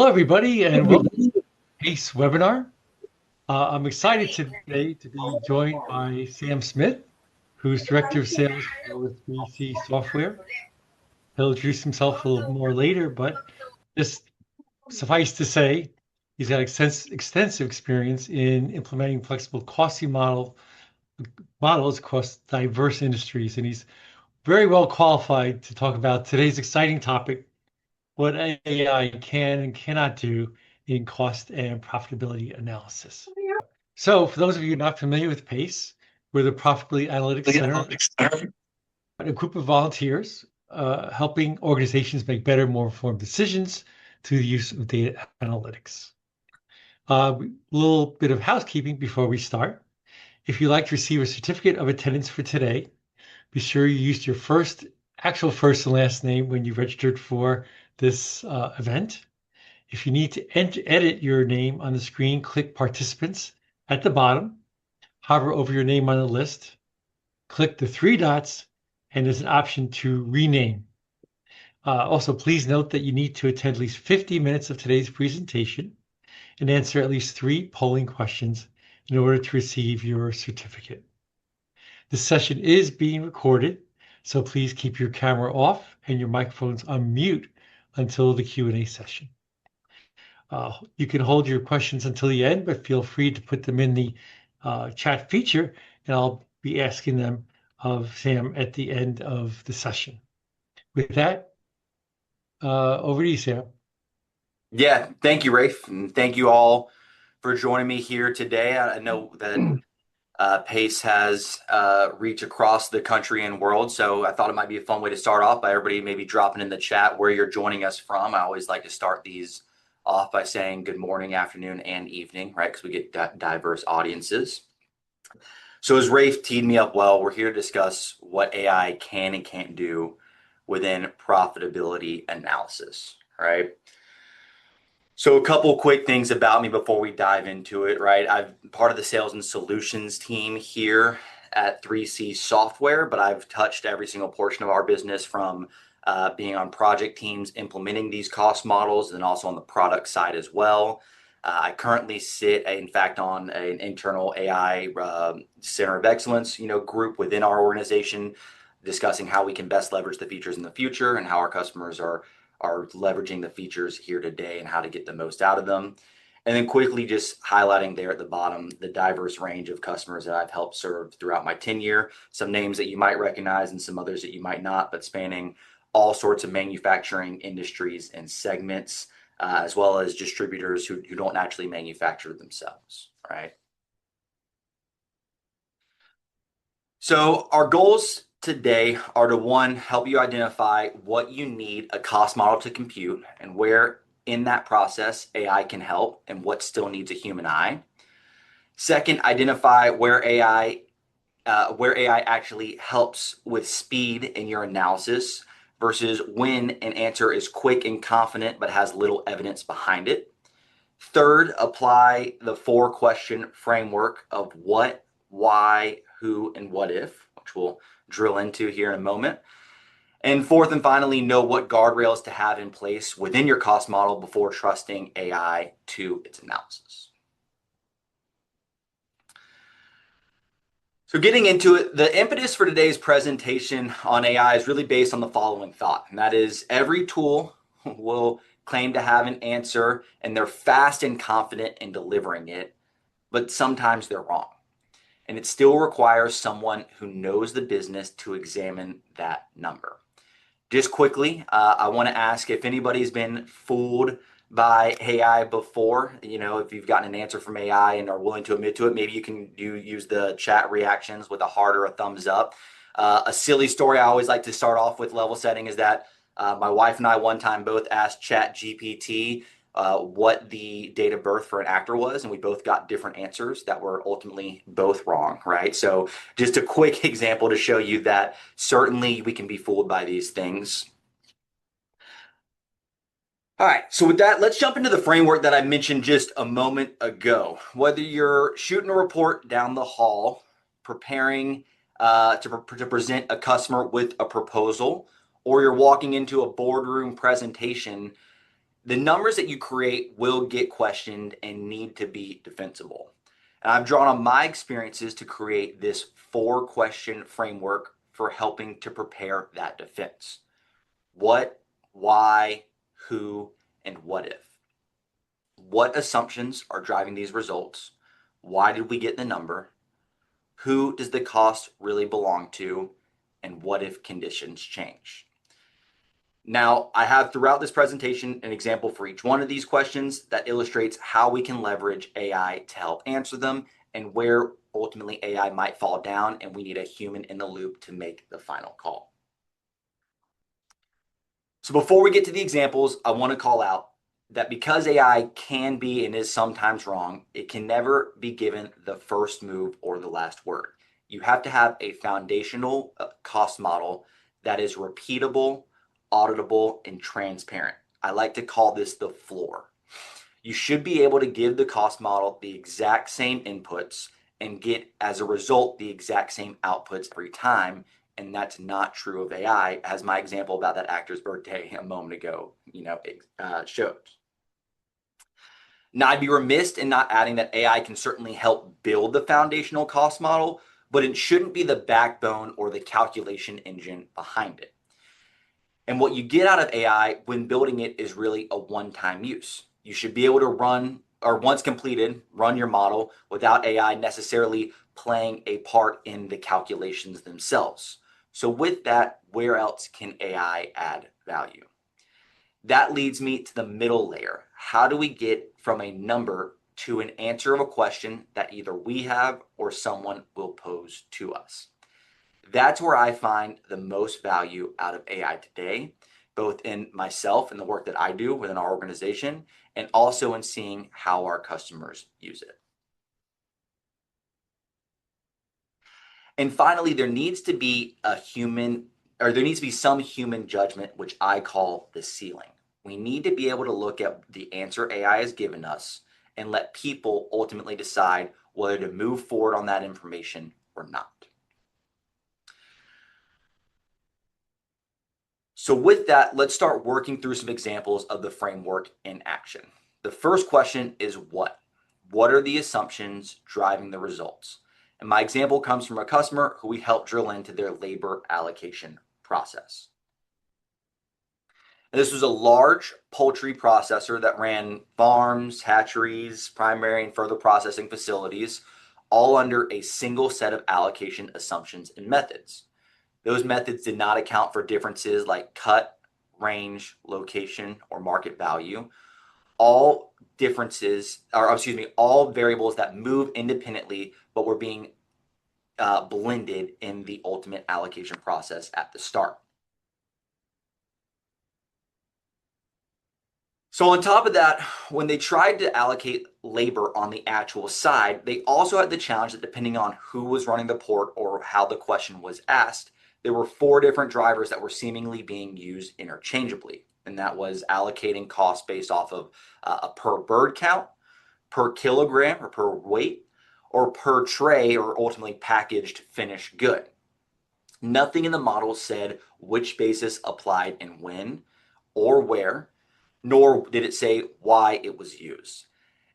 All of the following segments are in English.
Hello, everybody, and welcome to the PACE webinar. I'm excited today to be joined by Sam Smith, who's Director of Sales for 3C Software. He'll introduce himself a little more later, but just suffice to say, he's got extensive experience in implementing flexible costing models across diverse industries, and he's very well qualified to talk about today's exciting topic, what AI can and cannot do in cost and profitability analysis. So for those of you not familiar with PACE, we're the Profitability-Analytics Center, a group of volunteers helping organizations make better, more informed decisions through the use of data analytics. A little bit of housekeeping before we start. If you'd like to receive a certificate of attendance for today, be sure you used your actual first and last name when you registered for this event. If you need to edit your name on the screen, click Participants at the bottom, hover over your name on the list, click the three dots, and there's an option to rename. Also, please note that you need to attend at least 50 minutes of today's presentation and answer at least 3 polling questions in order to receive your certificate. This session is being recorded, so please keep your camera off and your microphones on mute until the Q&A session. You can hold your questions until the end, but feel free to put them in the chat feature, and I'll be asking them of Sam at the end of the session. With that, over to you, Sam. Yeah, thank you, Rafe, and thank you all for joining me here today. I know that PACE has reach across the country and world, so I thought it might be a fun way to start off by everybody maybe dropping in the chat where you're joining us from. I always like to start these off by saying good morning, afternoon, and evening, right? Because we get diverse audiences. So as Rafe teed me up well, we're here to discuss what AI can and can't do within profitability analysis, right? So a couple quick things about me before we dive into it, right? I'm part of the sales and solutions team here at 3C Software, but I've touched every single portion of our business from being on project teams, implementing these cost models, and also on the product side as well. I currently sit, in fact, on an internal AI Center of Excellence, group within our organization, discussing how we can best leverage the features in the future and how our customers are leveraging the features here today and how to get the most out of them. And then quickly just highlighting there at the bottom, the diverse range of customers that I've helped serve throughout my tenure, some names that you might recognize and some others that you might not, but spanning all sorts of manufacturing industries and segments, as well as distributors who don't actually manufacture themselves, right? So our goals today are to, one, help you identify what you need a cost model to compute and where in that process AI can help and what still needs a human eye. Second, identify where AI actually helps with speed in your analysis versus when an answer is quick and confident but has little evidence behind it. Third, apply the 4-question framework of what, why, who, and what if, which we'll drill into here in a moment. And fourth and finally, know what guardrails to have in place within your cost model before trusting AI to its analysis. So getting into it, the impetus for today's presentation on AI is really based on the following thought, and that is every tool will claim to have an answer and they're fast and confident in delivering it, but sometimes they're wrong. And it still requires someone who knows the business to examine that number. Just quickly, I want to ask if anybody's been fooled by AI before. If you've gotten an answer from AI and are willing to admit to it, maybe you can use the chat reactions with a heart or a thumbs up. A silly story I always like to start off with level setting is that my wife and I one time both asked ChatGPT what the date of birth for an actor was, and we both got different answers that were ultimately both wrong, right? So just a quick example to show you that certainly we can be fooled by these things. All right, so with that, let's jump into the framework that I mentioned just a moment ago. Whether you're shooting a report down the hall, preparing to present a customer with a proposal, or you're walking into a boardroom presentation, The numbers that you create will get questioned and need to be defensible. And I've drawn on my experiences to create this 4-question framework for helping to prepare that defense. What, why, who, and what if? What assumptions are driving these results? Why did we get the number? Who does the cost really belong to? And what if conditions change? Now, I have throughout this presentation an example for each one of these questions that illustrates how we can leverage AI to help answer them and where ultimately AI might fall down and we need a human in the loop to make the final call. So before we get to the examples, I want to call out that because AI can be and is sometimes wrong, it can never be given the first move or the last word. You have to have a foundational cost model that is repeatable, auditable, and transparent. I like to call this the floor. You should be able to give the cost model the exact same inputs and get, as a result, the exact same outputs every time. And that's not true of AI, as my example about that actor's birthday a moment ago, showed. Now, I'd be remiss in not adding that AI can certainly help build the foundational cost model, but it shouldn't be the backbone or the calculation engine behind it. And what you get out of AI when building it is really a one-time use. You should be able to run, or once completed, run your model without AI necessarily playing a part in the calculations themselves. So with that, where else can AI add value? That leads me to the middle layer. How do we get from a number to an answer of a question that either we have or someone will pose to us? That's where I find the most value out of AI today, both in myself and the work that I do within our organization, and also in seeing how our customers use it. And finally, there needs to be some human judgment, which I call the ceiling. We need to be able to look at the answer AI has given us and let people ultimately decide whether to move forward on that information or not. So with that, let's start working through some examples of the framework in action. The first question is what? What are the assumptions driving the results? And my example comes from a customer who we helped drill into their labor allocation process. And this was a large poultry processor that ran farms, hatcheries, primary and further processing facilities, all under a single set of allocation assumptions and methods. Those methods did not account for differences like cut, range, location, or market value. All variables that move independently, but were being blended in the ultimate allocation process at the start. So on top of that, when they tried to allocate labor on the actual side, they also had the challenge that depending on who was running the port or how the question was asked, there were 4 different drivers that were seemingly being used interchangeably. And that was allocating costs based off of a per bird count, per kilogram or per weight, or per tray or ultimately packaged finished good. Nothing in the model said which basis applied and when or where, nor did it say why it was used.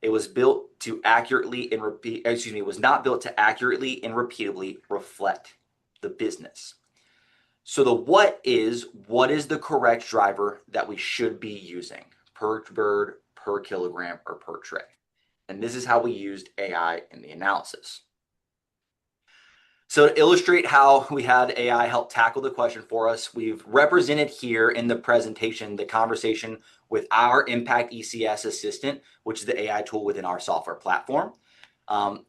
It was built to accurately and was not built to accurately and repeatably reflect the business. So the what is the correct driver that we should be using per bird, per kilogram, or per tray? And this is how we used AI in the analysis. So to illustrate how we had AI help tackle the question for us, we've represented here in the presentation the conversation with our Impact ECS Assistant, which is the AI tool within our software platform.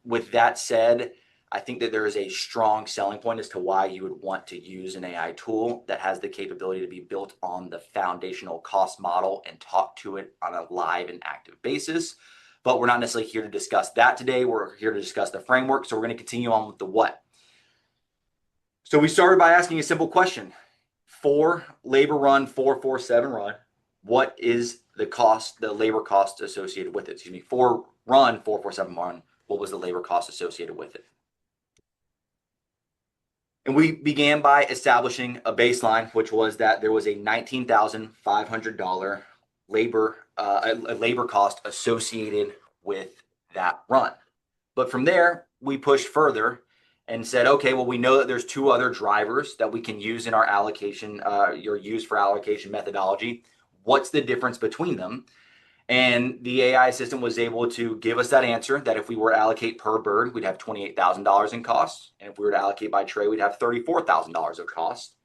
With that said, I think that there is a strong selling point as to why you would want to use an AI tool that has the capability to be built on the foundational cost model and talk to it on a live and active basis. But we're not necessarily here to discuss that today. We're here to discuss the framework. So we're going to continue on with the what. So we started by asking a simple question. For labor run 447 run, what is the cost, the labor cost associated with it? For run 447 run, what was the labor cost associated with it? And we began by establishing a baseline, which was that there was a $19,500 a labor cost associated with that run. But from there, we pushed further and said, okay, well, we know that there's two other drivers that we can use in our allocation, your use for allocation methodology. What's the difference between them? And the AI system was able to give us that answer that if we were to allocate per bird, we'd have $28,000 in costs. And if we were to allocate by tray, we'd have $34,000 of costs.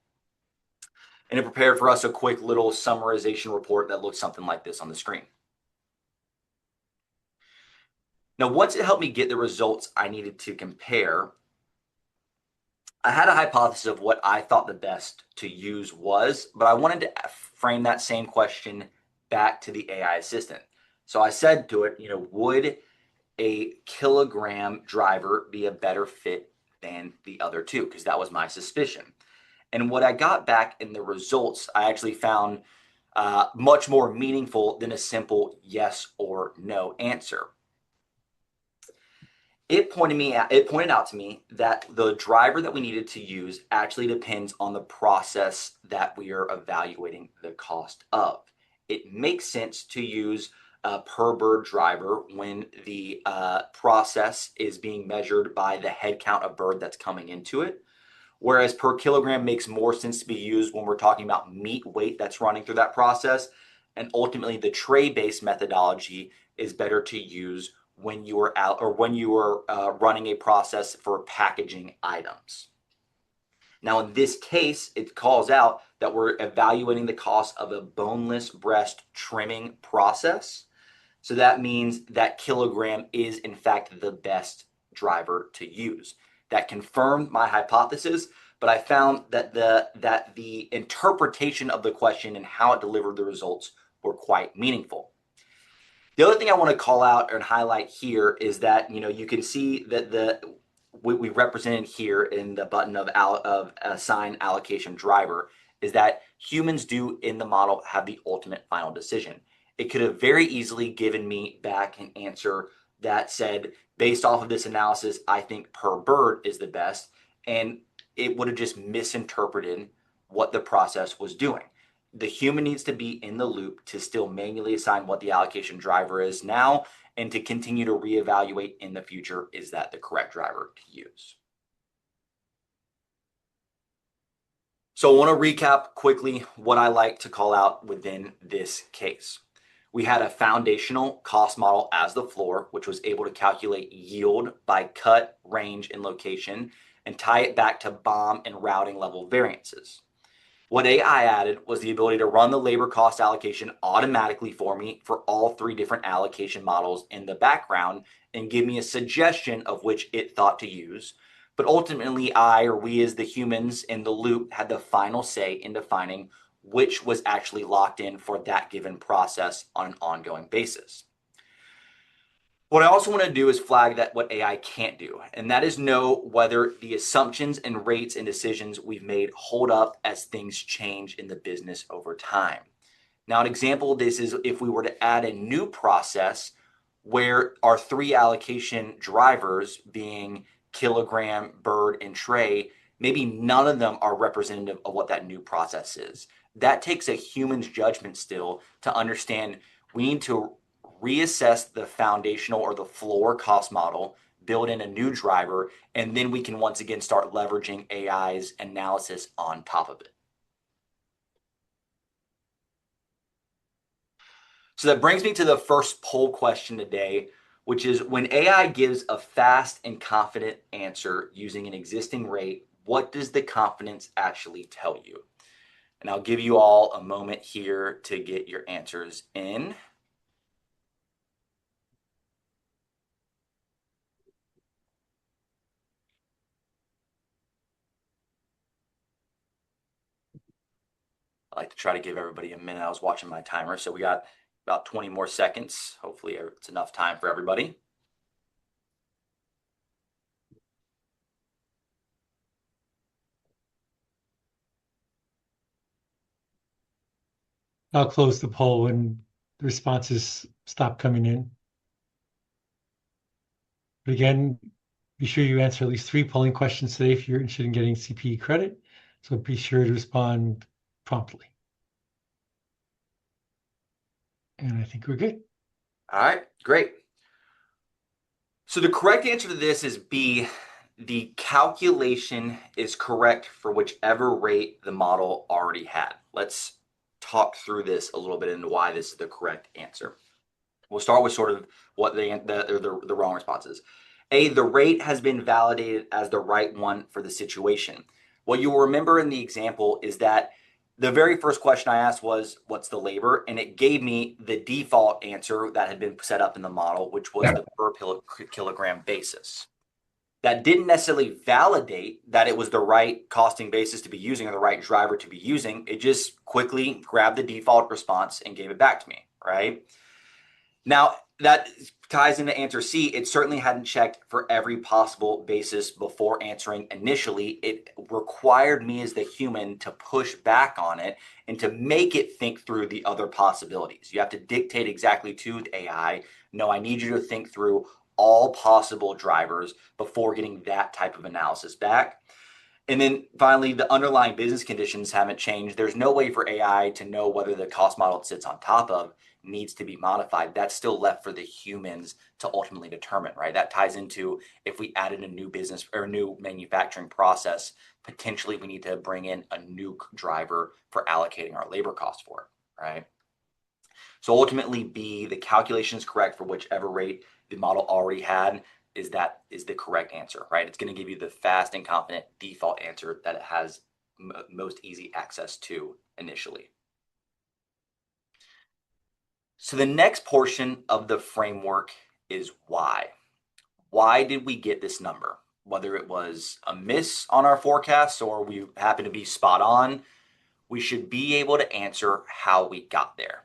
And it prepared for us a quick little summarization report that looks something like this on the screen. Now, once it helped me get the results I needed to compare, I had a hypothesis of what I thought the best to use was, but I wanted to frame that same question back to the AI assistant. So I said to it, would a kilogram driver be a better fit than the other two? Because that was my suspicion. And what I got back in the results, I actually found much more meaningful than a simple yes or no answer. It pointed out to me that the driver that we needed to use actually depends on the process that we are evaluating the cost of. It makes sense to use a per bird driver when the process is being measured by the head count of bird that's coming into it. Whereas per kilogram makes more sense to be used when we're talking about meat weight that's running through that process. And ultimately, the tray-based methodology is better to use when you are out or when you are running a process for packaging items. Now, in this case, it calls out that we're evaluating the cost of a boneless breast trimming process. So that means that kilogram is, in fact, the best driver to use. That confirmed my hypothesis, but I found that the interpretation of the question and how it delivered the results were quite meaningful. The other thing I want to call out and highlight here is that you can see that we represented here in the button of assign allocation driver is that humans do in the model have the ultimate final decision. It could have very easily given me back an answer that said, based off of this analysis, I think per bird is the best, and it would have just misinterpreted what the process was doing. The human needs to be in the loop to still manually assign what the allocation driver is now and to continue to reevaluate in the future, is that the correct driver to use? So I want to recap quickly what I like to call out within this case. We had a foundational cost model as the floor, which was able to calculate yield by cut, range, and location, and tie it back to BOM and routing level variances. What AI added was the ability to run the labor cost allocation automatically for me for all three different allocation models in the background and give me a suggestion of which it thought to use. But ultimately, we as the humans in the loop had the final say in defining which was actually locked in for that given process on an ongoing basis. What I also want to do is flag that what AI can't do, and that is know whether the assumptions and rates and decisions we've made hold up as things change in the business over time. Now, an example of this is if we were to add a new process where our three allocation drivers being kilogram, bird, and tray, maybe none of them are representative of what that new process is. That takes a human's judgment still to understand we need to reassess the foundational or the floor cost model, build in a new driver, and then we can once again start leveraging AI's analysis on top of it. So that brings me to the first poll question today, which is when AI gives a fast and confident answer using an existing rate, what does the confidence actually tell you? And I'll give you all a moment here to get your answers in. I like to try to give everybody a minute. I was watching my timer, so we got about 20 more seconds. Hopefully it's enough time for everybody. I'll close the poll when the responses stop coming in. But again, be sure you answer at least 3 polling questions today if you're interested in getting CPE credit. So be sure to respond promptly. And I think we're good. All right, great. So the correct answer to this is B. The calculation is correct for whichever rate the model already had. Let's talk through this a little bit and why this is the correct answer. We'll start with sort of what the wrong response is. A, the rate has been validated as the right one for the situation. What you will remember in the example is that the very first question I asked was, what's the labor? And it gave me the default answer that had been set up in the model, which was the per kilogram basis. That didn't necessarily validate that it was the right costing basis to be using or the right driver to be using. It just quickly grabbed the default response and gave it back to me, right? Now, that ties into answer C. It certainly hadn't checked for every possible basis before answering initially. It required me as the human to push back on it and to make it think through the other possibilities. You have to dictate exactly to the AI, no, I need you to think through all possible drivers before getting that type of analysis back. And then finally, the underlying business conditions haven't changed. There's no way for AI to know whether the cost model it sits on top of needs to be modified. That's still left for the humans to ultimately determine, right? That ties into if we added a new business or a new manufacturing process, potentially we need to bring in a new driver for allocating our labor costs for it, right? So ultimately, B, the calculation is correct for whichever rate the model already had. That is the correct answer, right? It's going to give you the fast and confident default answer that it has most easy access to initially. So the next portion of the framework is why. Why did we get this number? Whether it was a miss on our forecast or we happen to be spot on, we should be able to answer how we got there.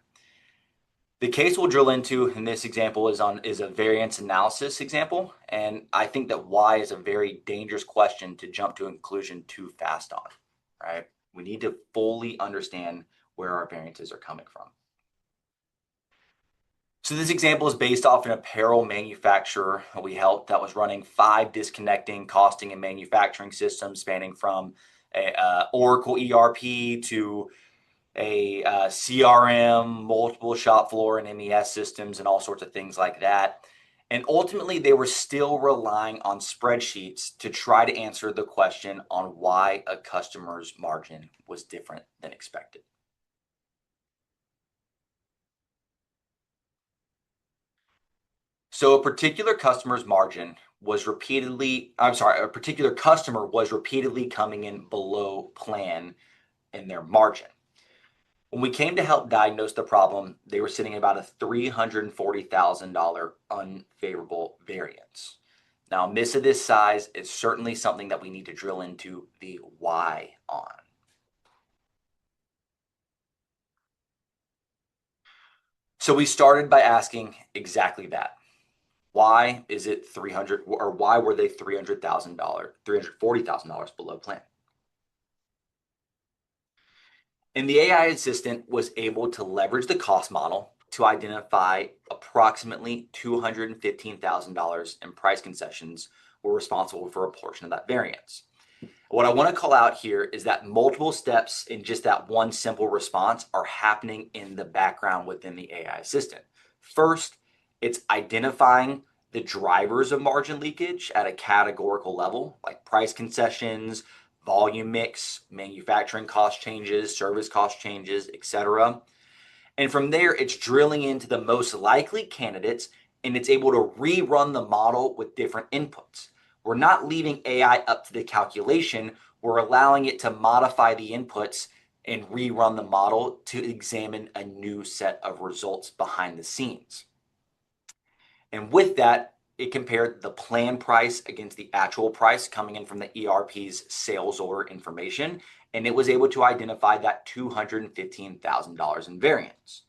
The case we'll drill into in this example is a variance analysis example, and I think that why is a very dangerous question to jump to a conclusion too fast on, right? We need to fully understand where our variances are coming from. So this example is based off an apparel manufacturer we helped that was running 5 disconnecting costing and manufacturing systems spanning from a Oracle ERP to a CRM, multiple shop floor and MES systems, and all sorts of things like that. And ultimately, they were still relying on spreadsheets to try to answer the question on why a customer's margin was different than expected. So a particular customer's margin was repeatedly, a particular customer was repeatedly coming in below plan in their margin. When we came to help diagnose the problem, they were sitting at about a $340,000 unfavorable variance. Now, a miss of this size is certainly something that we need to drill into the why on. So we started by asking exactly that. Why is it 300, or why were they $340,000 below plan? And the AI assistant was able to leverage the cost model to identify approximately $215,000 in price concessions were responsible for a portion of that variance. What I want to call out here is that multiple steps in just that one simple response are happening in the background within the AI assistant. First, it's identifying the drivers of margin leakage at a categorical level, like price concessions, volume mix, manufacturing cost changes, service cost changes, etc. And from there, it's drilling into the most likely candidates, and it's able to rerun the model with different inputs. We're not leaving AI up to the calculation. We're allowing it to modify the inputs and rerun the model to examine a new set of results behind the scenes. And with that, it compared the plan price against the actual price coming in from the ERP's sales order information, and it was able to identify that $215,000 in variance.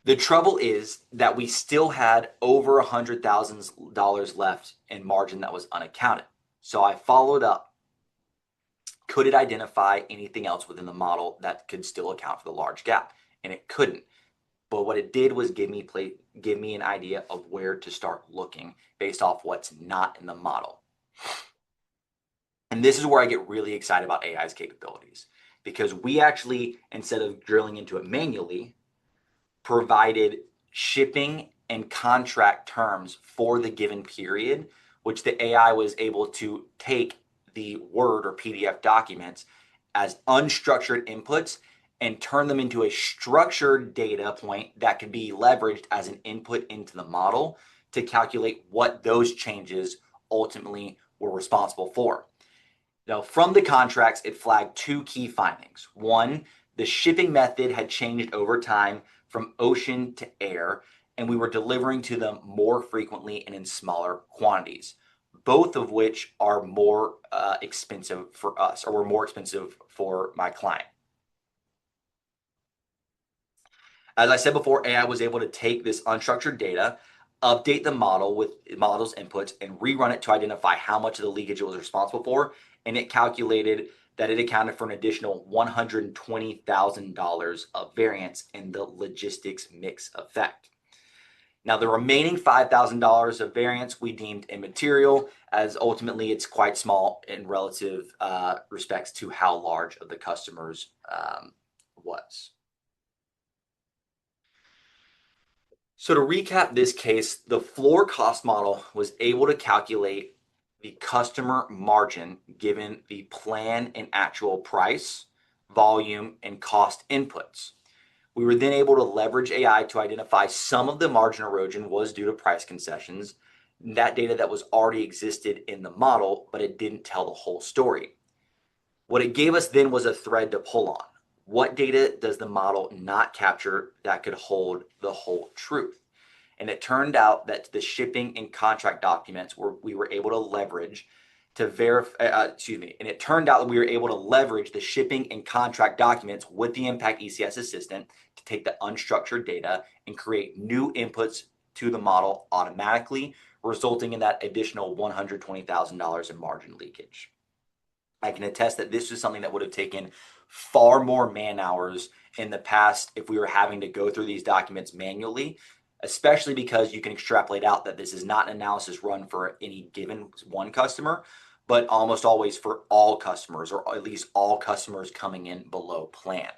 The trouble is that we still had over $100,000 left in margin that was unaccounted. So I followed up. Could it identify anything else within the model that could still account for the large gap? And it couldn't. But what it did was give me an idea of where to start looking based off what's not in the model. And this is where I get really excited about AI's capabilities, because we actually, instead of drilling into it manually, provided shipping and contract terms for the given period, which the AI was able to take the Word or PDF documents as unstructured inputs and turn them into a structured data point that could be leveraged as an input into the model to calculate what those changes ultimately were responsible for. Now, from the contracts, it flagged two key findings. One, the shipping method had changed over time from ocean to air, and we were delivering to them more frequently and in smaller quantities, both of which are more expensive for us, or were more expensive for my client. As I said before, AI was able to take this unstructured data, update the model with model's inputs, and rerun it to identify how much of the leakage it was responsible for. And it calculated that it accounted for an additional $120,000 of variance in the logistics mix effect. Now, the remaining $5,000 of variance we deemed immaterial, as ultimately it's quite small in relative respects to how large of the customers was. So to recap this case, the floor cost model was able to calculate the customer margin given the plan and actual price, volume, and cost inputs. We were then able to leverage AI to identify some of the margin erosion was due to price concessions, that data that was already existed in the model, but it didn't tell the whole story. What it gave us then was a thread to pull on. What data does the model not capture that could hold the whole truth? And it turned out that the shipping and contract documents we were able to leverage to verify, and it turned out that we were able to leverage the shipping and contract documents with the Impact ECS Assistant to take the unstructured data and create new inputs to the model automatically, resulting in that additional $120,000 in margin leakage. I can attest that this is something that would have taken far more man hours in the past if we were having to go through these documents manually, especially because you can extrapolate out that this is not an analysis run for any given one customer, but almost always for all customers, or at least all customers coming in below plan.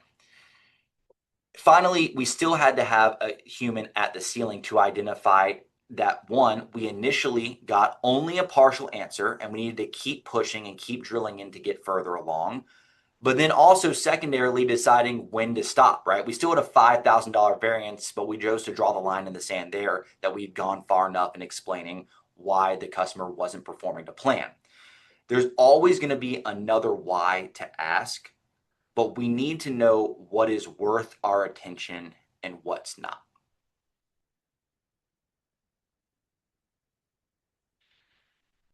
Finally, we still had to have a human at the ceiling to identify that, one, we initially got only a partial answer and we needed to keep pushing and keep drilling in to get further along. But then also secondarily deciding when to stop, right? We still had a $5,000 variance, but we chose to draw the line in the sand there that we'd gone far enough in explaining why the customer wasn't performing to plan. There's always going to be another why to ask, but we need to know what is worth our attention and what's not.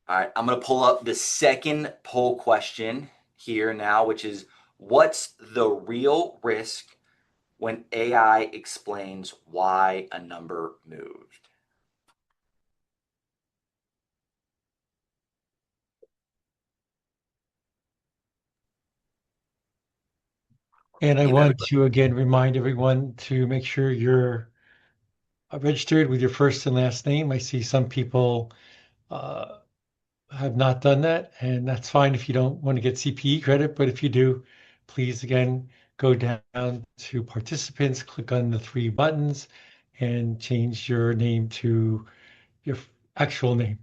All right, I'm going to pull up the second poll question here now, which is, what's the real risk when AI explains why a number moved? And I want to again remind everyone to make sure you're registered with your first and last name. I see some people have not done that, and that's fine if you don't want to get CPE credit, but if you do, please again go down to participants, click on the three buttons, and change your name to your actual name.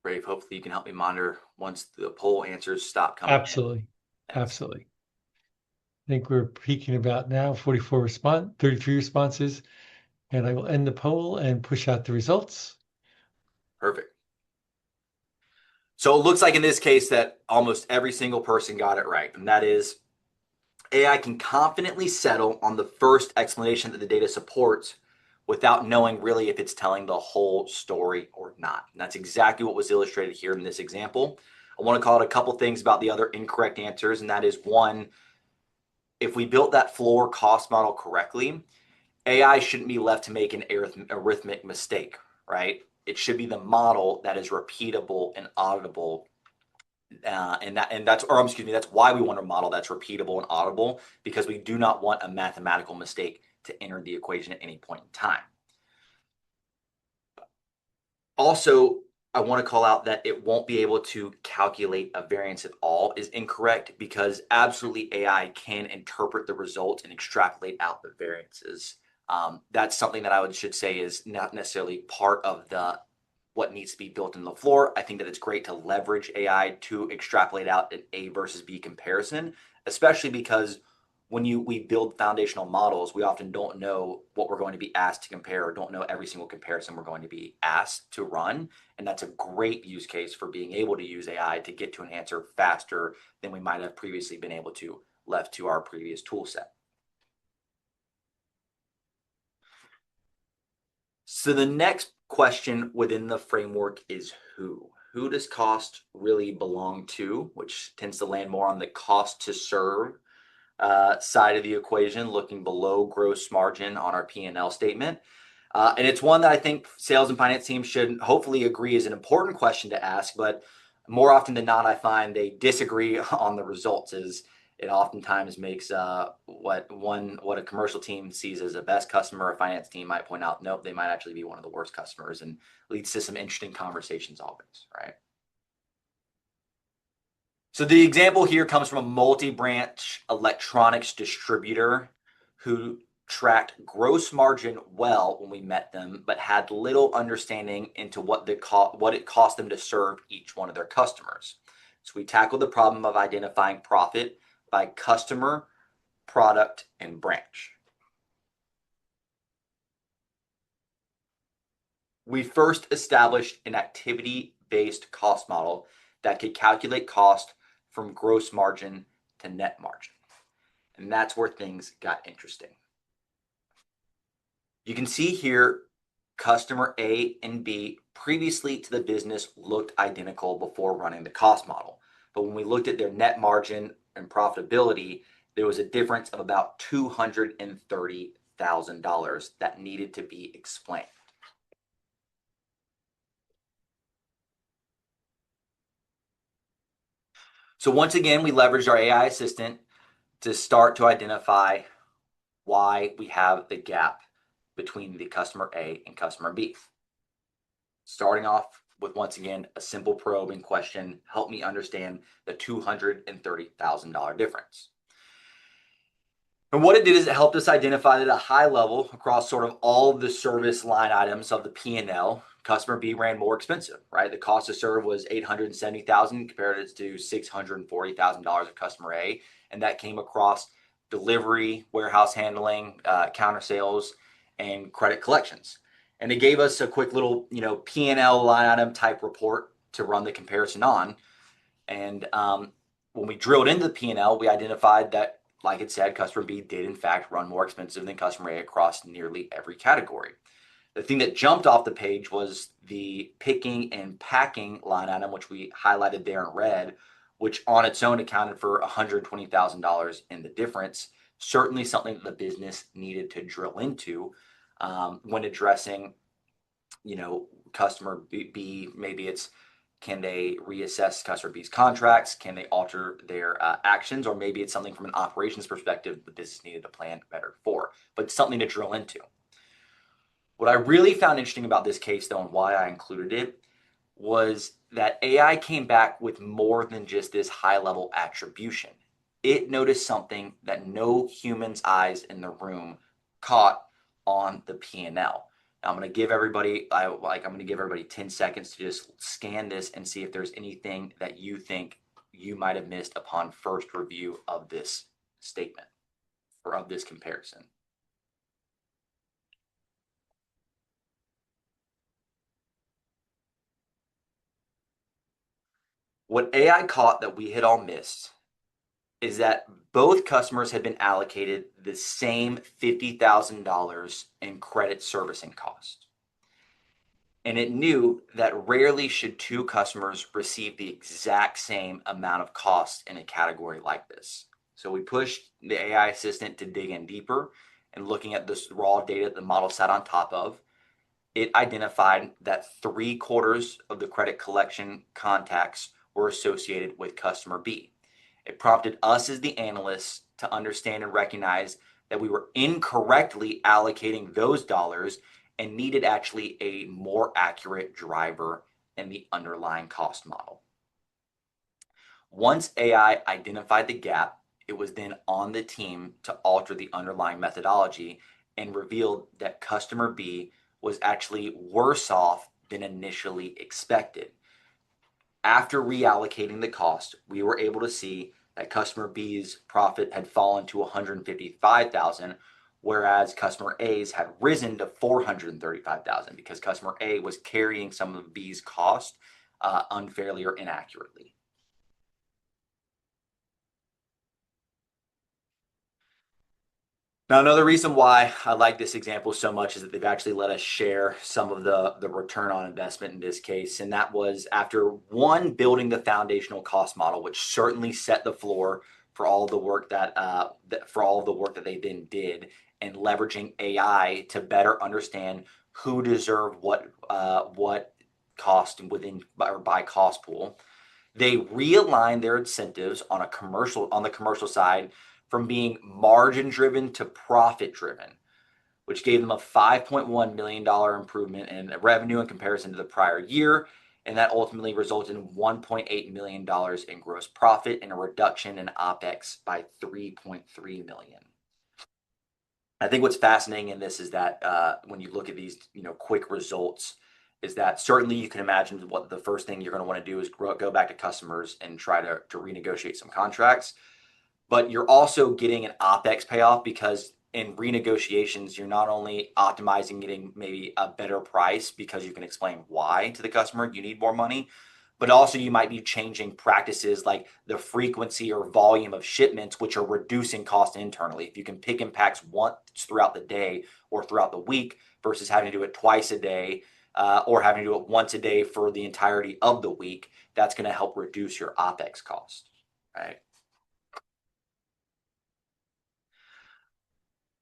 Brave, hopefully you can help me monitor once the poll answers stop coming Absolutely. in. Absolutely. I think we're peaking about now 33 responses, and I will end the poll and push out the results. Perfect. So it looks like in this case that almost every single person got it right, and that is AI can confidently settle on the first explanation that the data supports without knowing really if it's telling the whole story or not. And that's exactly what was illustrated here in this example. I want to call it a couple things about the other incorrect answers, and that is, one, if we built that floor cost model correctly, AI shouldn't be left to make an arithmetic mistake, right? It should be the model that is repeatable and auditable, that's why we want a model that's repeatable and auditable, because we do not want a mathematical mistake to enter the equation at any point in time. Also, I want to call out that it won't be able to calculate a variance at all is incorrect, because absolutely AI can interpret the results and extrapolate out the variances. That's something that should say is not necessarily part of what needs to be built in the floor. I think that it's great to leverage AI to extrapolate out an A versus B comparison, especially because when we build foundational models, we often don't know what we're going to be asked to compare, or don't know every single comparison we're going to be asked to run. And that's a great use case for being able to use AI to get to an answer faster than we might have previously been able to, left to our previous tool set. So the next question within the framework is who? Who does cost really belong to, which tends to land more on the cost to serve side of the equation, looking below gross margin on our P&L statement. And it's one that I think sales and finance teams should hopefully agree is an important question to ask, but more often than not, I find they disagree on the results. Is it oftentimes makes what a commercial team sees as a best customer, a finance team might point out, nope, they might actually be one of the worst customers, and leads to some interesting conversations always, right? So the example here comes from a multi-branch electronics distributor who tracked gross margin well when we met them, but had little understanding into what it cost them to serve each one of their customers. So we tackled the problem of identifying profit by customer, product, and branch. We first established an activity-based cost model that could calculate cost from gross margin to net margin. And that's where things got interesting. You can see here, customer A and B previously to the business looked identical before running the cost model. But when we looked at their net margin and profitability, there was a difference of about $230,000 that needed to be explained. So once again, we leveraged our AI assistant to start to identify why we have the gap between the customer A and customer B. Starting off with, once again, a simple probing question, help me understand the $230,000 difference. And what it did is it helped us identify that at a high level across sort of all of the service line items of the P&L, customer B ran more expensive, right? The cost to serve was $870,000 compared to $640,000 of customer A. And that came across delivery, warehouse handling, counter sales, and credit collections. And it gave us a quick little, P&L line item type report to run the comparison on. And when we drilled into the P&L, we identified that, like it said, customer B did in fact run more expensive than customer A across nearly every category. The thing that jumped off the page was the picking and packing line item, which we highlighted there in red, which on its own accounted for $120,000 in the difference. Certainly something that the business needed to drill into when addressing, customer B. Maybe it's, can they reassess customer B's contracts? Can they alter their actions? Or maybe it's something from an operations perspective the business needed to plan better for, but something to drill into. What I really found interesting about this case, though, and why I included it, was that AI came back with more than just this high-level attribution. It noticed something that no human's eyes in the room caught on the P&L. Now, I'm going to give everybody 10 seconds to just scan this and see if there's anything that you think you might have missed upon first review of this statement or of this comparison. What AI caught that we had all missed is that both customers had been allocated the same $50,000 in credit servicing cost. And it knew that rarely should two customers receive the exact same amount of cost in a category like this. So we pushed the AI assistant to dig in deeper, and looking at this raw data the model sat on top of, it identified that 3/4 of the credit collection contacts were associated with customer B. It prompted us as the analysts to understand and recognize that we were incorrectly allocating those dollars and needed actually a more accurate driver in the underlying cost model. Once AI identified the gap, it was then on the team to alter the underlying methodology and revealed that customer B was actually worse off than initially expected. After reallocating the cost, we were able to see that customer B's profit had fallen to 155,000, whereas customer A's had risen to 435,000 because customer A was carrying some of B's cost unfairly or inaccurately. Now, another reason why I like this example so much is that they've actually let us share some of the return on investment in this case. And that was after one, building the foundational cost model, which certainly set the floor for all the work that they then did, and leveraging AI to better understand who deserved what cost within or by cost pool. They realigned their incentives on the commercial side from being margin driven to profit driven, which gave them a $5.1 million improvement in revenue in comparison to the prior year. And that ultimately resulted in $1.8 million in gross profit and a reduction in OPEX by $3.3 million. I think what's fascinating in this is that when you look at these, quick results, is that certainly you can imagine what the first thing you're going to want to do is go back to customers and try to renegotiate some contracts. But you're also getting an OPEX payoff because in renegotiations, you're not only optimizing getting maybe a better price because you can explain why to the customer you need more money, but also you might be changing practices like the frequency or volume of shipments, which are reducing cost internally. If you can pick and pack once throughout the day or throughout the week versus having to do it twice a day or having to do it once a day for the entirety of the week, that's going to help reduce your OPEX cost, right?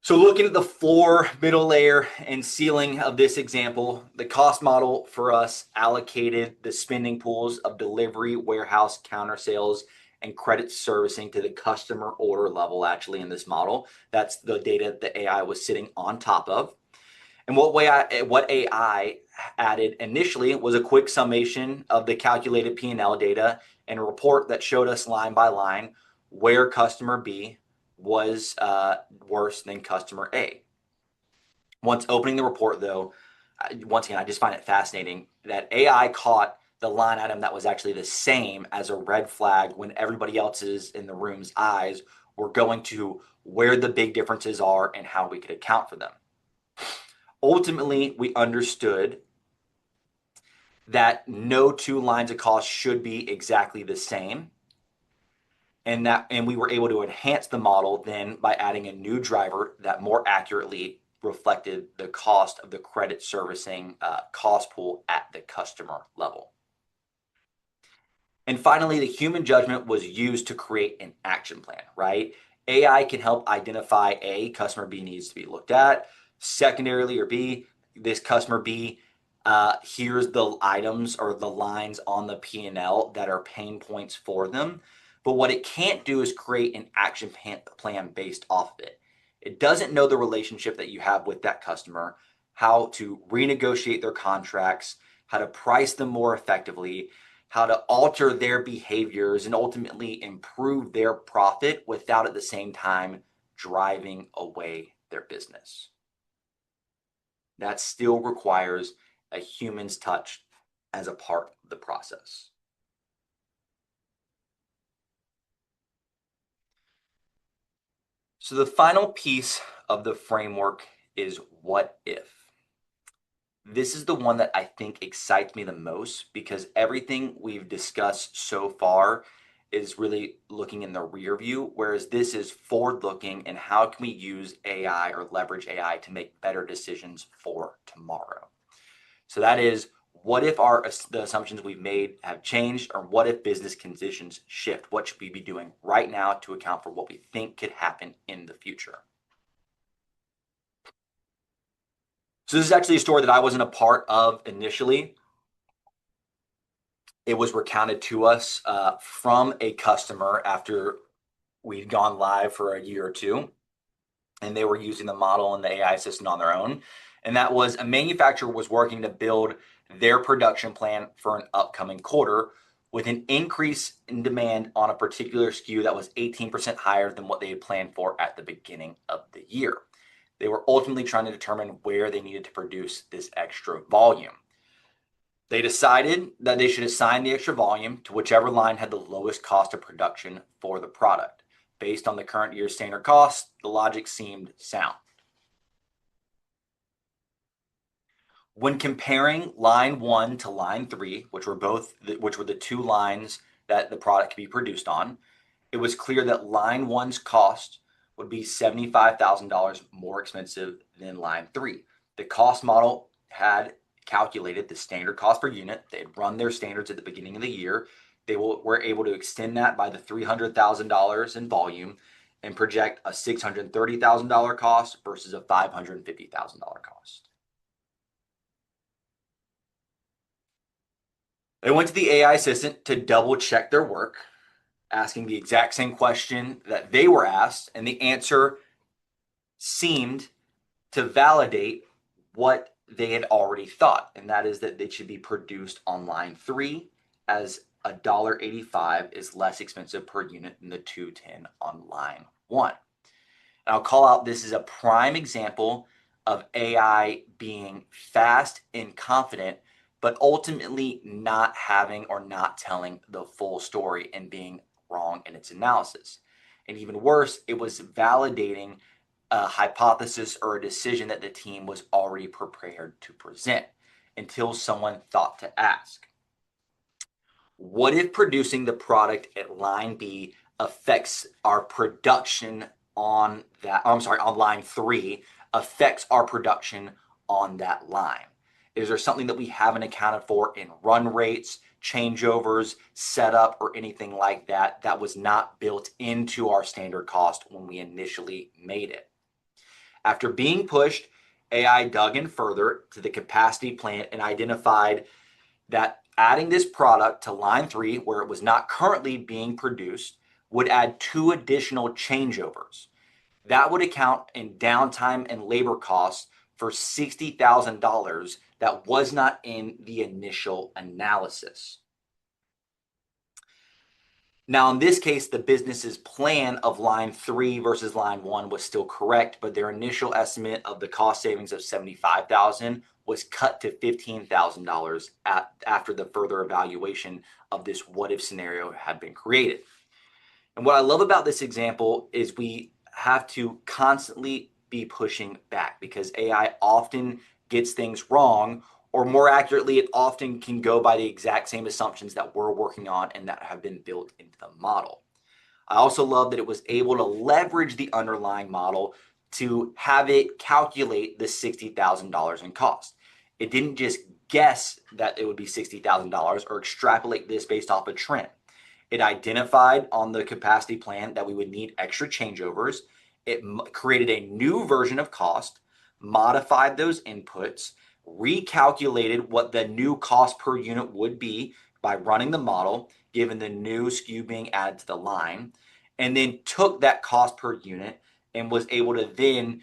So looking at the floor, middle layer, and ceiling of this example, the cost model for us allocated the spending pools of delivery, warehouse, counter sales, and credit servicing to the customer order level actually in this model. That's the data that AI was sitting on top of. And what AI added initially was a quick summation of the calculated P&L data and a report that showed us line by line where customer B was worse than customer A. Once opening the report, though, once again, I just find it fascinating that AI caught the line item that was actually the same as a red flag when everybody else's in the room's eyes were going to where the big differences are and how we could account for them. Ultimately, we understood that no two lines of cost should be exactly the same. And we were able to enhance the model then by adding a new driver that more accurately reflected the cost of the credit servicing cost pool at the customer level. And finally, the human judgment was used to create an action plan, right? AI can help identify A, customer B needs to be looked at. Secondarily, or B, this customer B, here's the items or the lines on the P&L that are pain points for them. But what it can't do is create an action plan based off of it. It doesn't know the relationship that you have with that customer, how to renegotiate their contracts, how to price them more effectively, how to alter their behaviors and ultimately improve their profit without at the same time driving away their business. That still requires a human's touch as a part of the process. So the final piece of the framework is what if. This is the one that I think excites me the most because everything we've discussed so far is really looking in the rear view, whereas this is forward looking and how can we use AI or leverage AI to make better decisions for tomorrow. So that is, what if the assumptions we've made have changed, or what if business conditions shift? What should we be doing right now to account for what we think could happen in the future? So this is actually a story that I wasn't a part of initially. It was recounted to us from a customer after we'd gone live for a year or two. and they were using the model and the AI assistant on their own. And that was a manufacturer was working to build their production plan for an upcoming quarter with an increase in demand on a particular SKU that was 18% higher than what they had planned for at the beginning of the year. They were ultimately trying to determine where they needed to produce this extra volume. They decided that they should assign the extra volume to whichever line had the lowest cost of production for the product. Based on the current year's standard cost, the logic seemed sound. When comparing line 1 to line 3, which were the two lines that the product could be produced on, it was clear that line 1's cost would be $75,000 more expensive than line 3. The cost model had calculated the standard cost per unit. They had run their standards at the beginning of the year. They were able to extend that by the $300,000 in volume and project a $630,000 cost versus a $550,000 cost. They went to the AI assistant to double check their work, asking the exact same question that they were asked, and the answer seemed to validate what they had already thought, and that is that they should be produced on line 3 as $1.85 is less expensive per unit than the $2.10 on line 1. And I'll call out this is a prime example of AI being fast and confident, but ultimately not having or not telling the full story and being wrong in its analysis. And even worse, it was validating a hypothesis or a decision that the team was already prepared to present until someone thought to ask, what if producing the product at line B affects our production on line 3 affects our production on that line? Is there something that we haven't accounted for in run rates, changeovers, setup, or anything like that that was not built into our standard cost when we initially made it? After being pushed, AI dug in further to the capacity plan and identified that adding this product to line 3, where it was not currently being produced, would add 2 additional changeovers. That would account in downtime and labor costs for $60,000 that was not in the initial analysis. Now, in this case, the business's plan of line 3 versus line 1 was still correct, but their initial estimate of the cost savings of $75,000 was cut to $15,000 after the further evaluation of this what-if scenario had been created. And what I love about this example is we have to constantly be pushing back because AI often gets things wrong, or more accurately, it often can go by the exact same assumptions that we're working on and that have been built into the model. I also love that it was able to leverage the underlying model to have it calculate the $60,000 in cost. It didn't just guess that it would be $60,000 or extrapolate this based off a trend. It identified on the capacity plan that we would need extra changeovers. It created a new version of cost, modified those inputs, recalculated what the new cost per unit would be by running the model, given the new SKU being added to the line, and then took that cost per unit and was able to then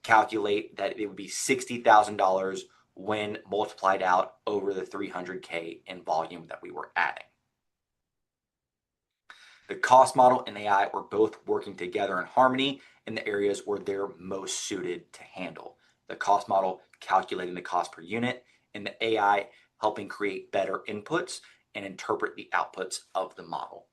calculate that it would be $60,000 when multiplied out over the 300K in volume that we were adding. The cost model and AI were both working together in harmony in the areas where they're most suited to handle. The cost model calculating the cost per unit, and the AI helping create better inputs and interpret the outputs of the model.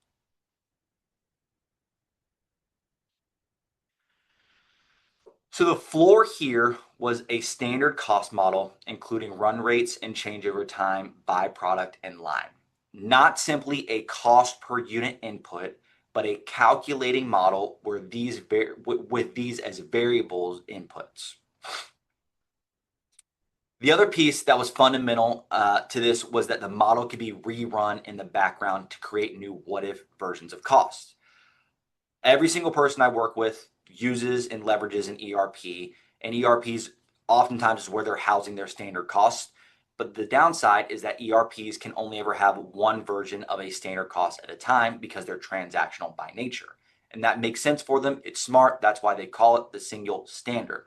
So the floor here was a standard cost model, including run rates and changeover time by product and line. Not simply a cost per unit input, but a calculating model where with these as variables inputs. The other piece that was fundamental to this was that the model could be rerun in the background to create new what-if versions of costs. Every single person I work with uses and leverages an ERP, and ERPs oftentimes is where they're housing their standard costs. But the downside is that ERPs can only ever have one version of a standard cost at a time because they're transactional by nature. And that makes sense for them. It's smart. That's why they call it the single standard.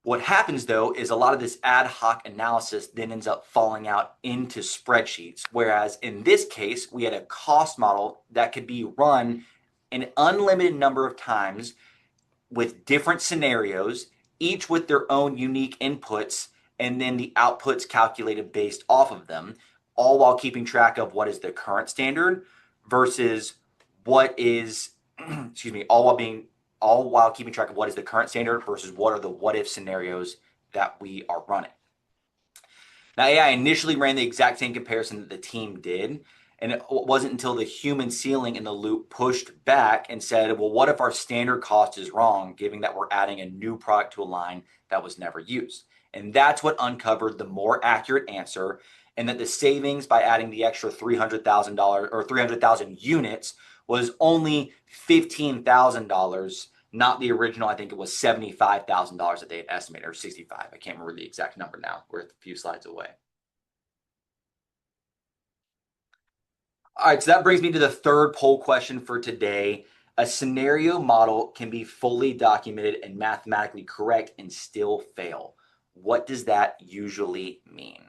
What happens though is a lot of this ad hoc analysis then ends up falling out into spreadsheets. Whereas in this case, we had a cost model that could be run an unlimited number of times with different scenarios, each with their own unique inputs, and then the outputs calculated based off of them, all while keeping track of what is the current standard versus what is, excuse me, all while keeping track of what is the current standard versus what are the what if scenarios that we are running. Now, AI initially ran the exact same comparison that the team did, and it wasn't until the human ceiling in the loop pushed back and said, well, what if our standard cost is wrong, given that we're adding a new product to a line that was never used? And that's what uncovered the more accurate answer, and that the savings by adding the extra $300,000 or 300,000 units was only $15,000, not the original. I think it was $75,000 that they had estimated, or 65. I can't remember the exact number now. We're a few slides away. All right, so that brings me to the third poll question for today. A scenario model can be fully documented and mathematically correct and still fail. What does that usually mean?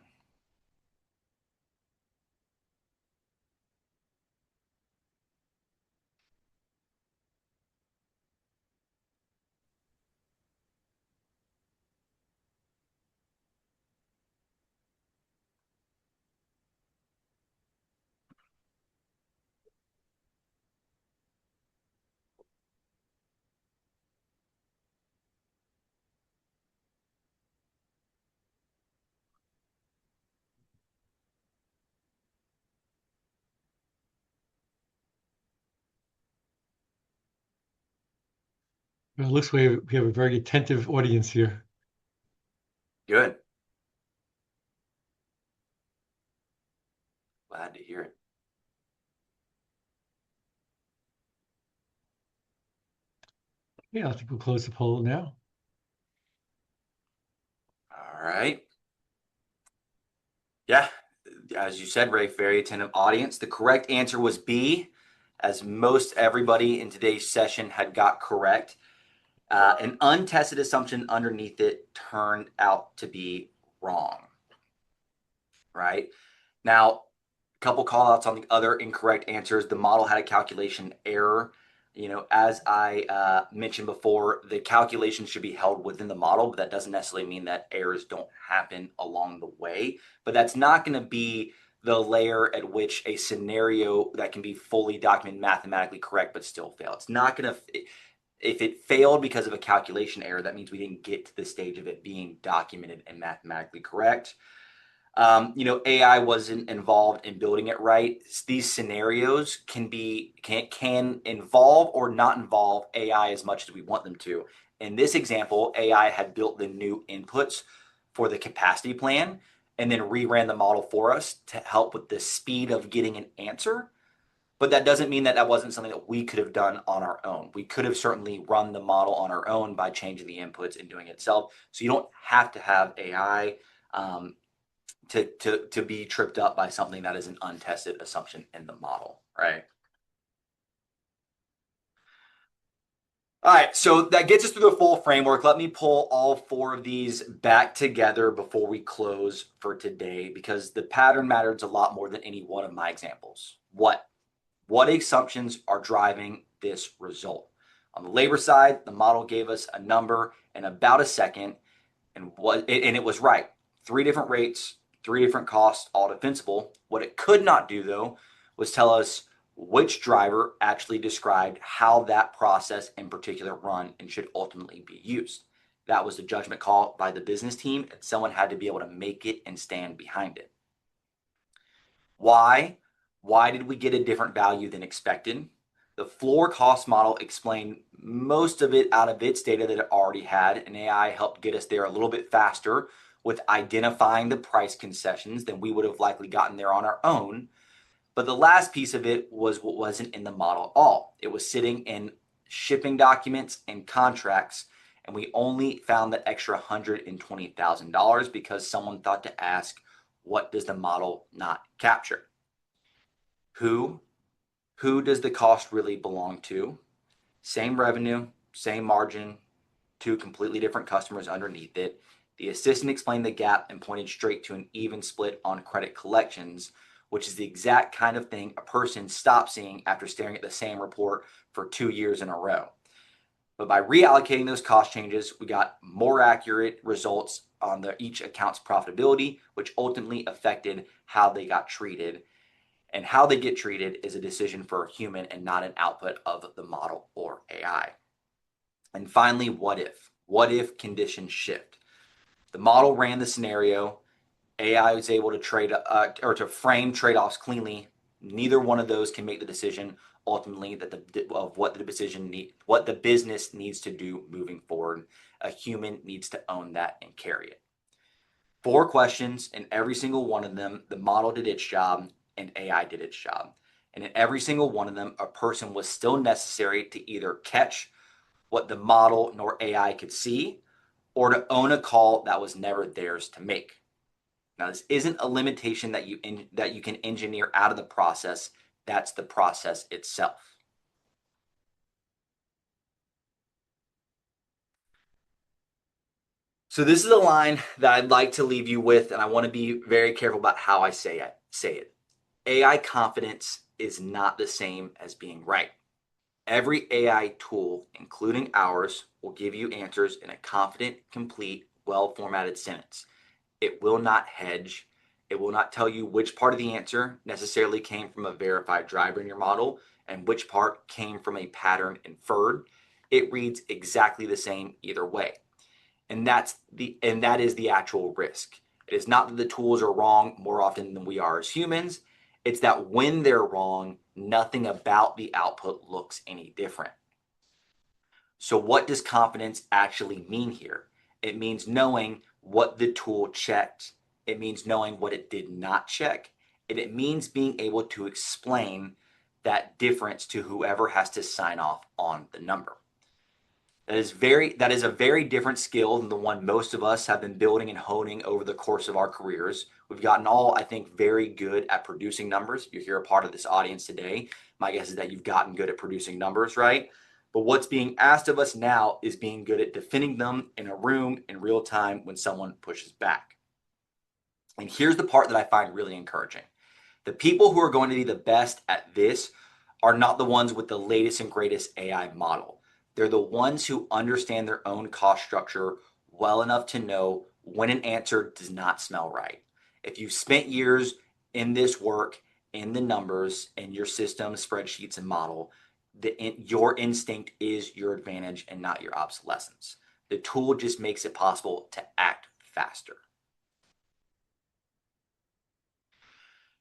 Well, it looks like we have a very attentive audience here. Good. Glad to hear it. Yeah, I think we'll close the poll now. All right. Yeah, as you said, Ray, very attentive audience. The correct answer was B, as most everybody in today's session had got correct. An untested assumption underneath it turned out to be wrong, right? Now, a couple call outs on the other incorrect answers. The model had a calculation error. As I mentioned before, the calculation should be held within the model, but that doesn't necessarily mean that errors don't happen along the way. But that's not going to be the layer at which a scenario that can be fully documented mathematically correct but still fail. It's not going to, if it failed because of a calculation error, that means we didn't get to the stage of it being documented and mathematically correct. AI wasn't involved in building it right. These scenarios can involve or not involve AI as much as we want them to. In this example, AI had built the new inputs for the capacity plan and then reran the model for us to help with the speed of getting an answer. But that doesn't mean that that wasn't something that we could have done on our own. We could have certainly run the model on our own by changing the inputs and doing it itself. So you don't have to have AI to be tripped up by something that is an untested assumption in the model, right? All right, so that gets us through the full framework. Let me pull all four of these back together before we close for today, because the pattern matters a lot more than any one of my examples. What assumptions are driving this result? On the labor side, the model gave us a number in about a second, and it was right. 3 different rates, 3 different costs, all defensible. What it could not do, though, was tell us which driver actually described how that process in particular run and should ultimately be used. That was a judgment call by the business team, and someone had to be able to make it and stand behind it. Why? Why did we get a different value than expected? The floor cost model explained most of it out of its data that it already had, and AI helped get us there a little bit faster with identifying the price concessions than we would have likely gotten there on our own. But the last piece of it was what wasn't in the model at all. It was sitting in shipping documents and contracts, and we only found that extra $120,000 because someone thought to ask, what does the model not capture? Who, Who does the cost really belong to? Same revenue, same margin, two completely different customers underneath it. The assistant explained the gap and pointed straight to an even split on credit collections, which is the exact kind of thing a person stops seeing after staring at the same report for 2 years in a row. But by reallocating those cost changes, we got more accurate results on each account's profitability, which ultimately affected how they got treated. And how they get treated is a decision for a human and not an output of the model or AI. And finally, what if? What if conditions shift? The model ran the scenario. AI was able to frame trade-offs cleanly. Neither one of those can make the decision ultimately of what the business needs to do moving forward. A human needs to own that and carry it. 4 questions, and every single one of them, the model did its job and AI did its job. And in every single one of them, a person was still necessary to either catch what the model nor AI could see, or to own a call that was never theirs to make. Now, this isn't a limitation that you can engineer out of the process. That's the process itself. So this is a line that I'd like to leave you with, and I want to be very careful about how I say it. AI confidence is not the same as being right. Every AI tool, including ours, will give you answers in a confident, complete, well-formatted sentence. It will not hedge. It will not tell you which part of the answer necessarily came from a verified driver in your model and which part came from a pattern inferred. It reads exactly the same either way. And that is the actual risk. It is not that the tools are wrong more often than we are as humans. It's that when they're wrong, nothing about the output looks any different. So what does confidence actually mean here? It means knowing what the tool checked. It means knowing what it did not check. And it means being able to explain that difference to whoever has to sign off on the number. That is a very different skill than the one most of us have been building and honing over the course of our careers. We've gotten all, I think, very good at producing numbers. If you're here a part of this audience today, my guess is that you've gotten good at producing numbers, right? But what's being asked of us now is being good at defending them in a room in real time when someone pushes back. And here's the part that I find really encouraging. The people who are going to be the best at this are not the ones with the latest and greatest AI model. They're the ones who understand their own cost structure well enough to know when an answer does not smell right. If you've spent years in this work, in the numbers, in your system, spreadsheets, and model, your instinct is your advantage and not your obsolescence. The tool just makes it possible to act faster.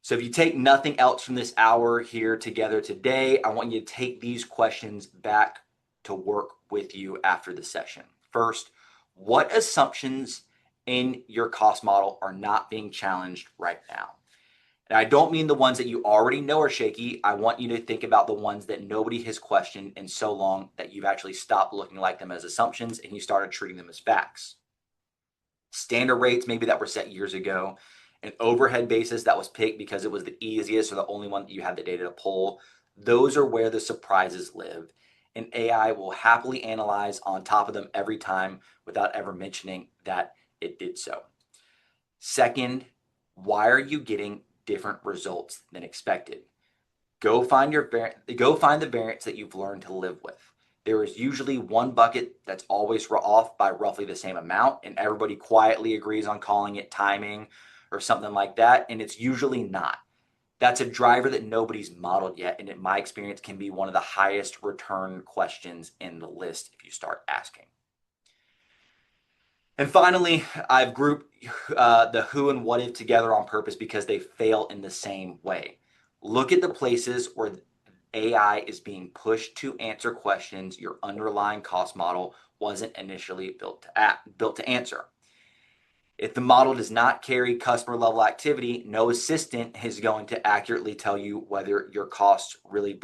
So if you take nothing else from this hour here together today, I want you to take these questions back to work with you after the session. First, what assumptions in your cost model are not being challenged right now? And I don't mean the ones that you already know are shaky. I want you to think about the ones that nobody has questioned in so long that you've actually stopped looking like them as assumptions and you started treating them as facts. Standard rates maybe that were set years ago, an overhead basis that was picked because it was the easiest or the only one that you had the data to pull. Those are where the surprises live. And AI will happily analyze on top of them every time without ever mentioning that it did so. Second, why are you getting different results than expected? Go find the variance that you've learned to live with. There is usually one bucket that's always off by roughly the same amount, and everybody quietly agrees on calling it timing or something like that, and it's usually not. That's a driver that nobody's modeled yet, and in my experience can be one of the highest return questions in the list if you start asking. And finally, I've grouped the who and what if together on purpose because they fail in the same way. Look at the places where AI is being pushed to answer questions your underlying cost model wasn't initially built to answer. If the model does not carry customer level activity, no assistant is going to accurately tell you whether who your cost really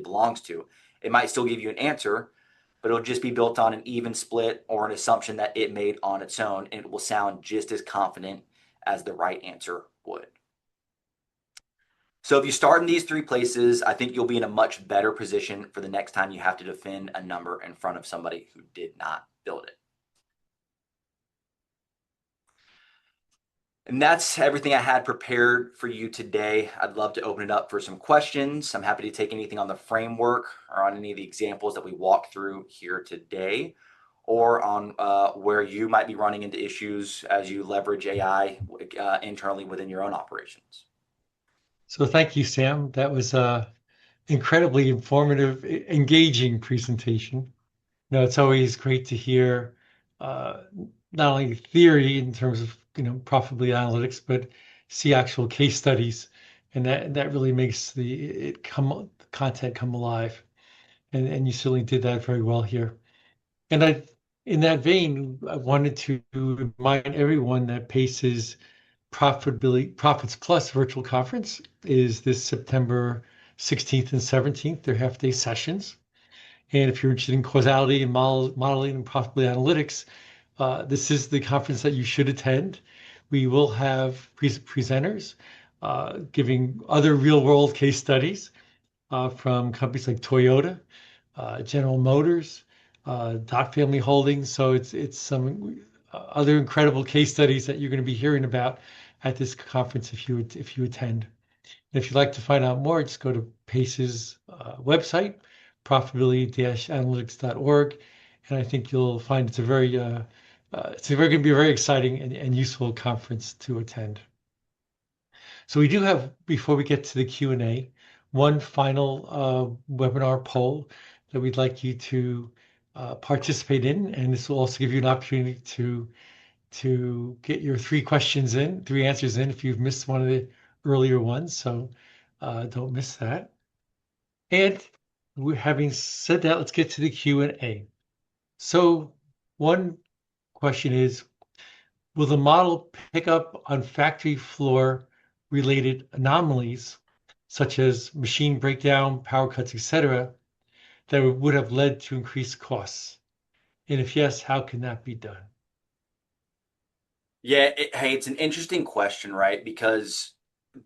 belongs to. It might still give you an answer, but it'll just be built on an even split or an assumption that it made on its own, and it will sound just as confident as the right answer would. So if you start in these three places, I think you'll be in a much better position for the next time you have to defend a number in front of somebody who did not build it. And that's everything I had prepared for you today. I'd love to open it up for some questions. I'm happy to take anything on the framework or on any of the examples that we walked through here today, or on where you might be running into issues as you leverage AI internally within your own operations. So thank you, Sam. That was a incredibly informative, engaging presentation. No, it's always great to hear uh, not only theory in terms of profitability analytics, but see actual case studies, and that really makes the content come alive. And you certainly did that very well here. And in that vein, I wanted to remind everyone that PACE's Profits Plus virtual conference is this September 16th and 17th. They're half-day sessions. And if you're interested in causality and modeling and profitability analytics, this is the conference that you should attend. We will have presenters giving other real-world case studies from companies like Toyota, General Motors, Dot Family Holdings. So it's some other incredible case studies that you're going to be hearing about at this conference if you attend. If you'd like to find out more, just go to PACE's website, profitability-analytics.org, and I think you'll find it's going to be a very exciting and useful conference to attend. So we do have, before we get to the Q&A, one final webinar poll that we'd like you to participate in, and this will also give you an opportunity to get your three answers in if you've missed one of the earlier ones. So don't miss that. And having said that, let's get to the Q&A. So one question is, will the model pick up on factory floor related anomalies, such as machine breakdown, power cuts, etc., that would have led to increased costs? And if yes, how can that be done? Yeah, hey, it's an interesting question, right? Because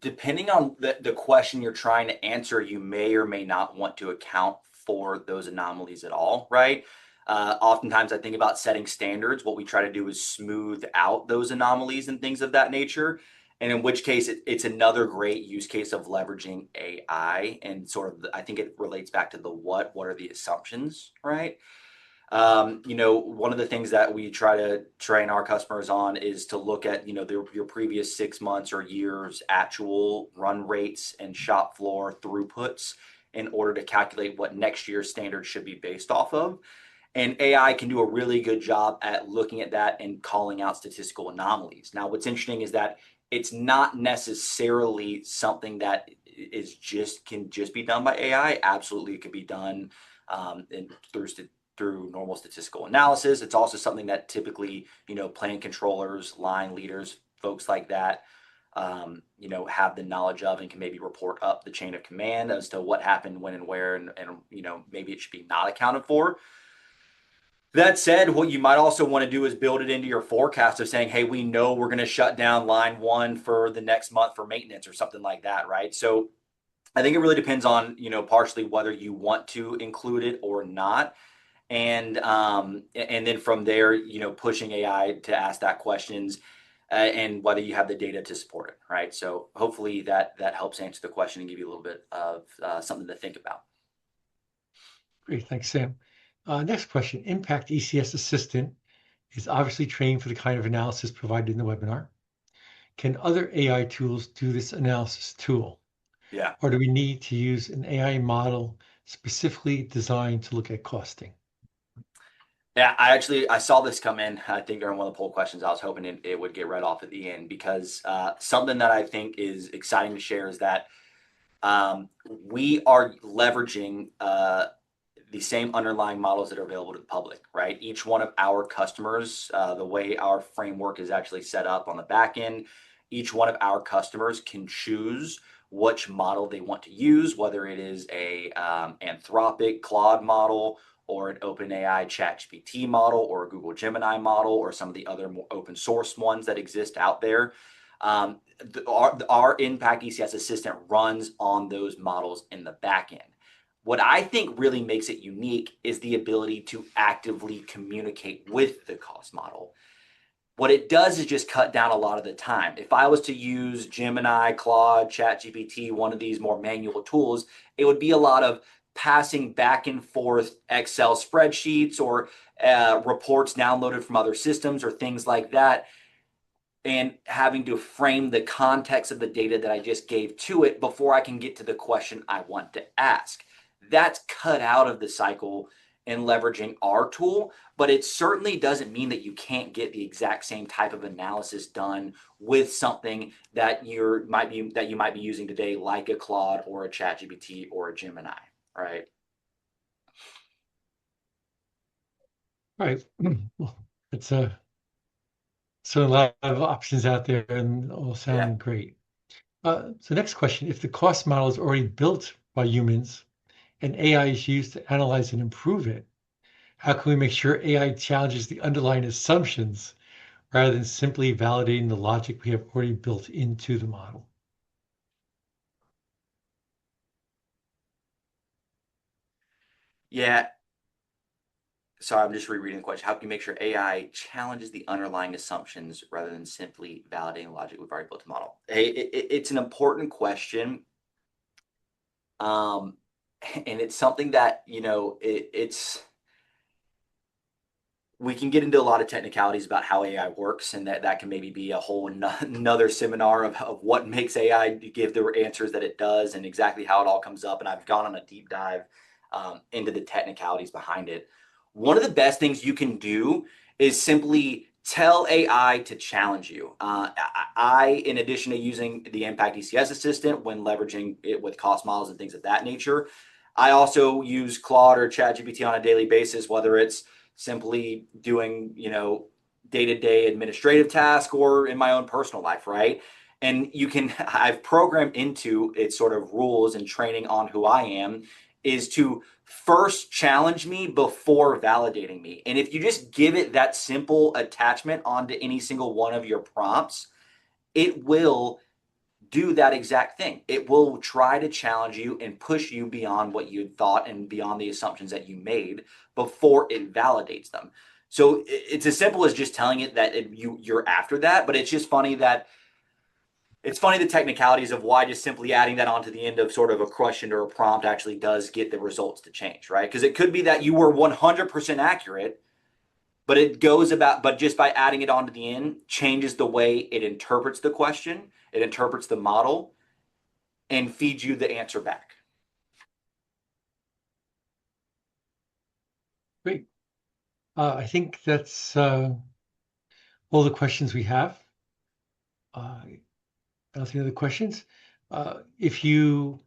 depending on the question you're trying to answer, you may or may not want to account for those anomalies at all, right? Oftentimes, I think about setting standards. What we try to do is smooth out those anomalies and things of that nature. And in which case, it's another great use case of leveraging AI. And sort of, I think it relates back to the what are the assumptions, right? One of the things that we try to train our customers on is to look at, your previous 6 months or years actual run rates and shop floor throughputs in order to calculate what next year's standards should be based off of. And AI can do a really good job at looking at that and calling out statistical anomalies. Now, what's interesting is that it's not necessarily something that can just be done by AI. Absolutely, it could be done through normal statistical analysis. It's also something that typically, plan controllers, line leaders, folks like that, have the knowledge of and can maybe report up the chain of command as to what happened, when and where, and maybe it should be not accounted for. That said, what you might also want to do is build it into your forecast of saying, hey, we know we're going to shut down line one for the next month for maintenance or something like that, right? So I think it really depends on, partially whether you want to include it or not. And then from there, pushing AI to ask that questions, and whether you have the data to support it, right? So hopefully that helps answer the question and give you a little bit of something to think about. Great, thanks, Sam. Next question. Impact ECS Assistant is obviously trained for the kind of analysis provided in the webinar. Can other AI tools do this analysis tool? Yeah. Or do we need to use an AI model specifically designed to look at costing? Yeah, I saw this come in, I think during one of the poll questions. I was hoping it would get read off at the end, because something that I think is exciting to share is that we are leveraging the same underlying models that are available to the public, right? Each one of our customers, the way our framework is actually set up on the back end, each one of our customers can choose which model they want to use, whether it is a Anthropic Claude model, or an OpenAI ChatGPT model, or a Google Gemini model, or some of the other more open source ones that exist out there. Our Impact ECS assistant runs on those models in the back end. What I think really makes it unique is the ability to actively communicate with the cost model. What it does is just cut down a lot of the time. If I was to use Gemini, Claude, ChatGPT, one of these more manual tools, it would be a lot of passing back and forth Excel spreadsheets or reports downloaded from other systems or things like that, and having to frame the context of the data that I just gave to it before I can get to the question I want to ask. That's cut out of the cycle in leveraging our tool, but it certainly doesn't mean that you can't get the exact same type of analysis done with something that you might be using today, like a Claude or a ChatGPT or a Gemini, right? Right. Well, it's so a lot of options out there and all Yeah. sound great. So next question, if the cost model is already built by humans and AI is used to analyze and improve it, how can we make sure AI challenges the underlying assumptions rather than simply validating the logic we have already built into the model? Yeah. So I'm just rereading the question. How can you make sure AI challenges the underlying assumptions rather than simply validating logic we've already built a model? Hey, it's an important question. Um, and it's something that, it's we can get into a lot of technicalities about how AI works, and that can maybe be a whole another seminar of what makes AI give the answers that it does and exactly how it all comes up. And I've gone on a deep dive into the technicalities behind it. One of the best things you can do is simply tell AI to challenge you. In addition to using the Impact ECS assistant when leveraging it with cost models and things of that nature, I also use Claude or ChatGPT on a daily basis, whether it's simply doing, day-to-day administrative tasks or in my own personal life, right? And I've programmed into its sort of rules and training on who I am is to first challenge me before validating me. And if you just give it that simple attachment onto any single one of your prompts, it will do that exact thing. It will try to challenge you and push you beyond what you thought and beyond the assumptions that you made before it validates them. So it's as simple as just telling it that you're after that, but it's just funny that it's funny the technicalities of why just simply adding that onto the end of sort of a question or a prompt actually does get the results to change, right? Because it could be that you were 100% accurate, but just by adding it onto the end changes the way it interprets the question, it interprets the model, and feeds you the answer back. Great. I think that's all the questions we have. I don't see any other questions. If you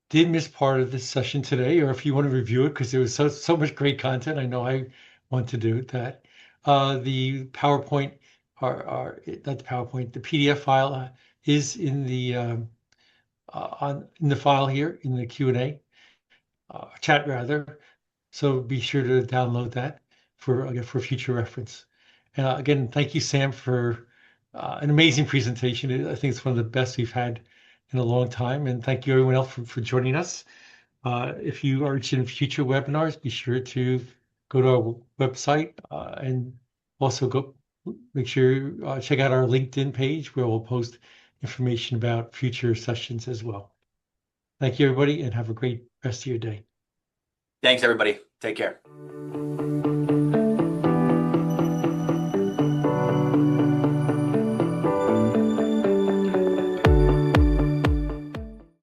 did miss part of this session today, or if you want to review it because there was so much great content, I know I want to do that. The PowerPoint, or not the PowerPoint, the PDF file is in the in the file here in the Q&A chat rather. So be sure to download that for future reference. And again, thank you, Sam, for an amazing presentation. I think it's one of the best we've had in a long time. And thank you everyone else for joining us. If you are interested in future webinars, be sure to go to our website and also make sure check out our LinkedIn page where we'll post information about future sessions as well. Thank you, everybody, and have a great rest of your day. Thanks, everybody. Take care.